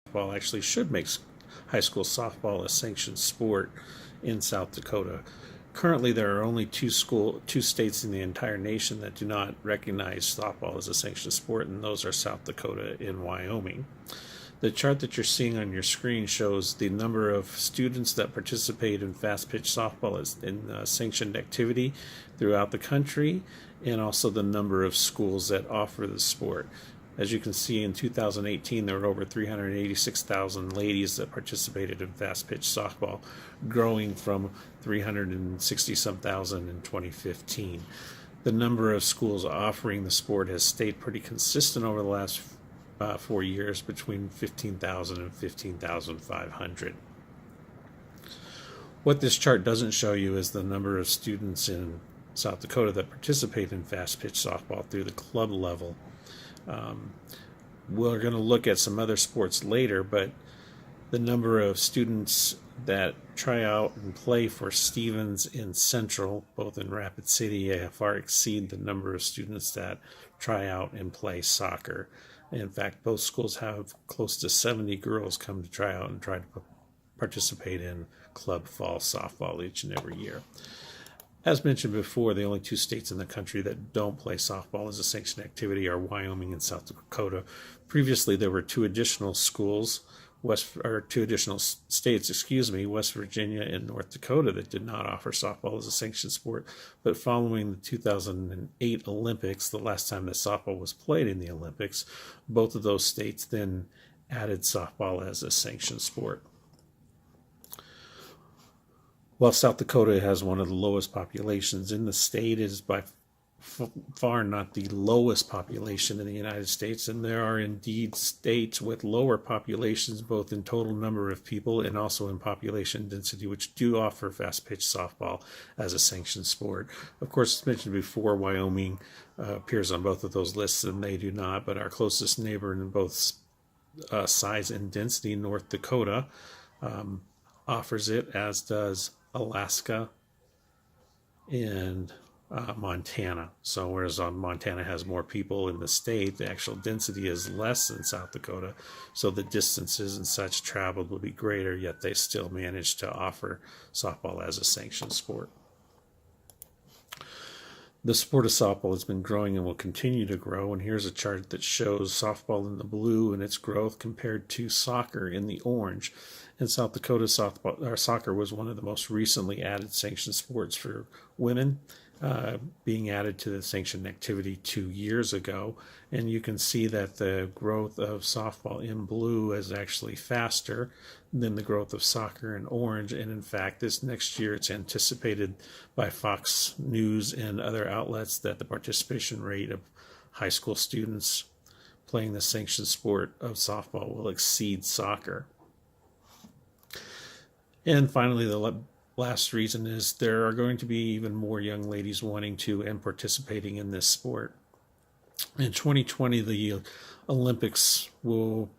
softball actually should make high school softball a sanctioned sport in South Dakota. Currently, there are only two states in the entire nation that do not recognize softball as a sanctioned sport, and those are South Dakota and Wyoming. The chart that you're seeing on your screen shows the number of students that participate in fast-pitch softball in sanctioned activity throughout the country, and also the number of schools that offer the sport. As you can see, in 2018, there were over 386,000 ladies that participated in fast-pitch softball, growing from 360-some thousand in 2015. The number of schools offering the sport has stayed pretty consistent over the last 4 years, between 15,000 and 15,500. What this chart doesn't show you is the number of students in South Dakota that participate in fast-pitch softball through the club level. We're going to look at some other sports later, but the number of students that try out and play for Stevens and Central, both in Rapid City, far exceed the number of students that try out and play soccer. In fact, both schools have close to 70 girls come to try out and try to participate in club fall softball each and every year. As mentioned before, the only two states in the country that don't play softball as a sanctioned activity are Wyoming and South Dakota. Previously, there were two additional states, West Virginia and North Dakota, that did not offer softball as a sanctioned sport. But following the 2008 Olympics, the last time that softball was played in the Olympics, both of those states then added softball as a sanctioned sport. While South Dakota has one of the lowest populations in the state, it is by far not the lowest population in the United States, and there are indeed states with lower populations, both in total number of people and also in population density, which do offer fast-pitch softball as a sanctioned sport. Of course, as mentioned before, Wyoming appears on both of those lists, and they do not, but our closest neighbor in both size and density, North Dakota, offers it, as does Alaska and Montana. So whereas Montana has more people in the state, the actual density is less than South Dakota, so the distances and such traveled will be greater, yet they still manage to offer softball as a sanctioned sport. The sport of softball has been growing and will continue to grow, and here's a chart that shows softball in the blue and its growth compared to soccer in the orange. In South Dakota, soccer was one of the most recently added sanctioned sports for women, being added to the sanctioned activity 2 years ago. And you can see that the growth of softball in blue is actually faster than the growth of soccer in orange. And in fact, this next year, it's anticipated by Fox News and other outlets that the participation rate of high school students playing the sanctioned sport of softball will exceed soccer. And finally, the last reason is there are going to be even more young ladies wanting to and participating in this sport. In 2020, the Olympics will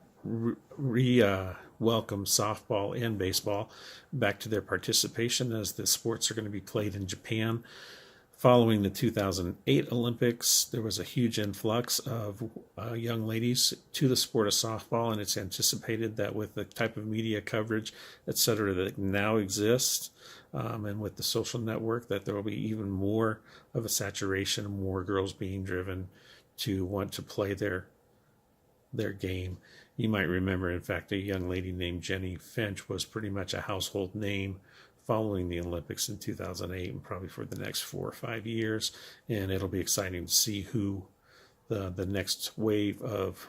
welcome softball and baseball back to their participation, as the sports are going to be played in Japan. Following the 2008 Olympics, there was a huge influx of young ladies to the sport of softball, and it's anticipated that with the type of media coverage, etc., that now exists, and with the social network, that there will be even more of a saturation, more girls being driven to want to play their game. You might remember, in fact, a young lady named Jenny Finch was pretty much a household name following the Olympics in 2008, and probably for the next 4 or 5 years. And it'll be exciting to see who the next wave of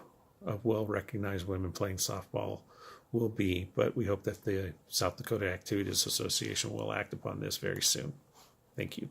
well-recognized women playing softball will be. But we hope that the South Dakota Activities Association will act upon this very soon. Thank you.